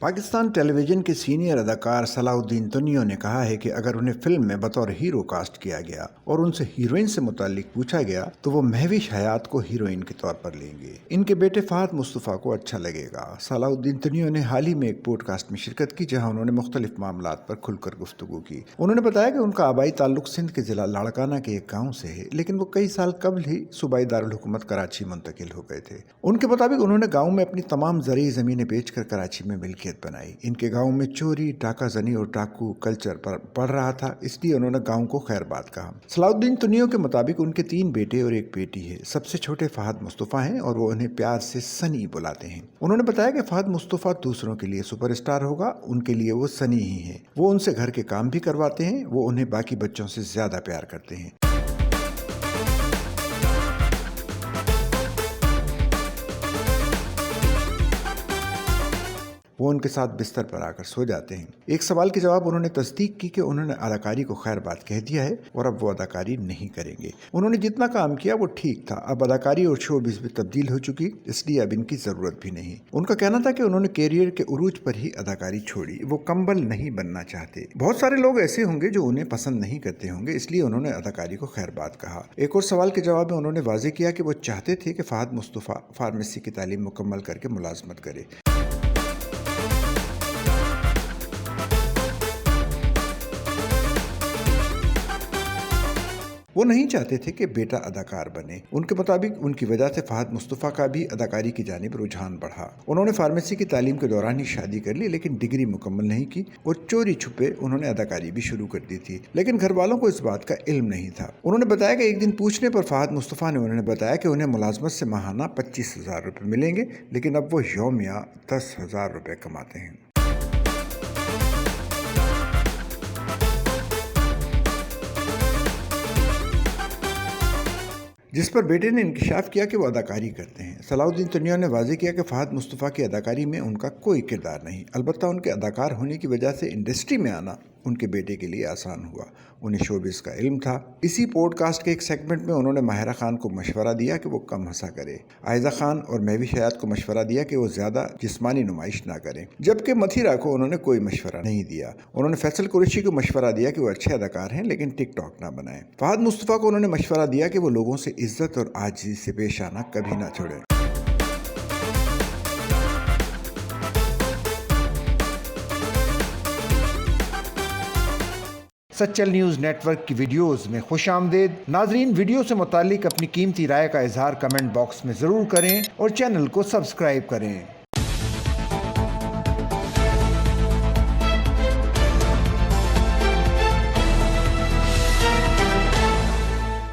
Pakistan television के senior अदाकार सलाउद्दीन तुनियो ने कहा है कि अगर उन्हें फिल्म में बतौर हीरो कास्ट किया गया और उनसे हीरोइन से मुताल्लिक पूछा गया तो वो महविश हयात को हीरोइन के तौर पर लेंगे। इनके बेटे फहद मुस्तफ़ा को अच्छा लगेगा। सलाउद्दीन तुनियो ने हाल ही में एक पॉडकास्ट में शिरकत की जहां उन्होंने मुख्तलिफ मामलात पर खुलकर गुफ्तगू की। उन्होंने बताया कि उनका आबाई ताल्लुक सिंध के जिला लाड़काना के एक गाँव से है, लेकिन वो कई साल कबल ही सूबाई दारुल हुकूमत कराची मुंतकिल हो गए थे। उनके मुताबिक उन्होंने गाँव में अपनी तमाम ज़रूरी ज़मीनें बेचकर कराची में मिल्कियत बनाई। इनके गांव में चोरी, डाका जनी और डाकू कल्चर पर बढ़ रहा था, इसलिए उन्होंने गांव को खैरबाद कहा। सलाउद्दीन तुनियो के मुताबिक उनके 3 बेटे और 1 बेटी है। सबसे छोटे फहद मुस्तफ़ा हैं और वो उन्हें प्यार से सनी बुलाते हैं। उन्होंने बताया कि फहद मुस्तफ़ा दूसरों के लिए सुपरस्टार होगा, उनके लिए वो सनी ही है। वो उनसे घर के काम भी करवाते हैं, वो उन्हें बाकी बच्चों से ज्यादा प्यार करते हैं। वो उनके साथ बिस्तर पर आकर सो जाते हैं। एक सवाल के जवाब उन्होंने तस्दीक की कि उन्होंने अदाकारी को खैरबाद कह दिया है और अब वो अदाकारी नहीं करेंगे। उन्होंने जितना काम किया वो ठीक था, अब अदाकारी और शोबिज़ में तब्दील हो चुकी, इसलिए अब इनकी ज़रूरत भी नहीं। उनका कहना था कि उन्होंने कैरियर के उरूज पर ही अदाकारी छोड़ी, वो कंबल नहीं बनना चाहते। बहुत सारे लोग ऐसे होंगे जो उन्हें पसंद नहीं करते होंगे, इसलिए उन्होंने अदाकारी को खैरबाद कहा। एक और सवाल के जवाब में उन्होंने वाज़ेह किया कि वो चाहते थे कि फहद मुस्तफ़ा फार्मेसी की तालीम मुकम्मल करके मुलाजमत करे। वो नहीं चाहते थे कि बेटा अदाकार बने। उनके मुताबिक उनकी वजह से फहद मुस्तफ़ा का भी अदाकारी की जानिब रुझान बढ़ा। उन्होंने फार्मेसी की तालीम के दौरान ही शादी कर ली, लेकिन डिग्री मुकम्मल नहीं की और चोरी छुपे उन्होंने अदाकारी भी शुरू कर दी थी, लेकिन घर वालों को इस बात का इल्म नहीं था। उन्होंने बताया कि एक दिन पूछने पर फहद मुस्तफ़ा ने उन्हें बताया कि उन्हें मुलाजमत से माहाना 25,000 रुपये मिलेंगे, लेकिन अब वो यौमिया 10,000 रुपये कमाते हैं। जिस पर बेटे ने इंकशाफ किया कि वो अदाकारी करते हैं। सलाउद्दीन तुनियो ने वाज़ेह किया कि फहद मुस्तफ़ा की अदाकारी में उनका कोई किरदार नहीं, अलबत्ता उनके अदाकार होने की वजह से इंडस्ट्री में आना उनके बेटे के लिए आसान हुआ। उन्हें शोबिज़ का इल्म था। इसी पॉडकास्ट के एक सेगमेंट में उन्होंने माहिरा खान को मशवरा दिया कि वो कम हंसा करे, आयजा खान और महविश हयात को मशवरा दिया कि वो ज़्यादा जिस्मानी नुमाइश ना करें, जबकि मथीरा को उन्होंने कोई मशवरा नहीं दिया। उन्होंने फैसल कुरैशी को मशवरा दिया कि वो अच्छे अदाकार हैं, लेकिन टिकटॉक ना बनाएं। फहद मुस्तफ़ा को उन्होंने मशवरा दिया कि वो लोगों से इज्जत और आजिज़ी से पेश आना कभी ना छोड़ें। सच्चल न्यूज़ नेटवर्क की वीडियोस में खुशामदीद। नाजरीन, वीडियो से मुतालिक अपनी कीमती राय का इजहार कमेंट बॉक्स में ज़रूर करें और चैनल को सब्सक्राइब करें।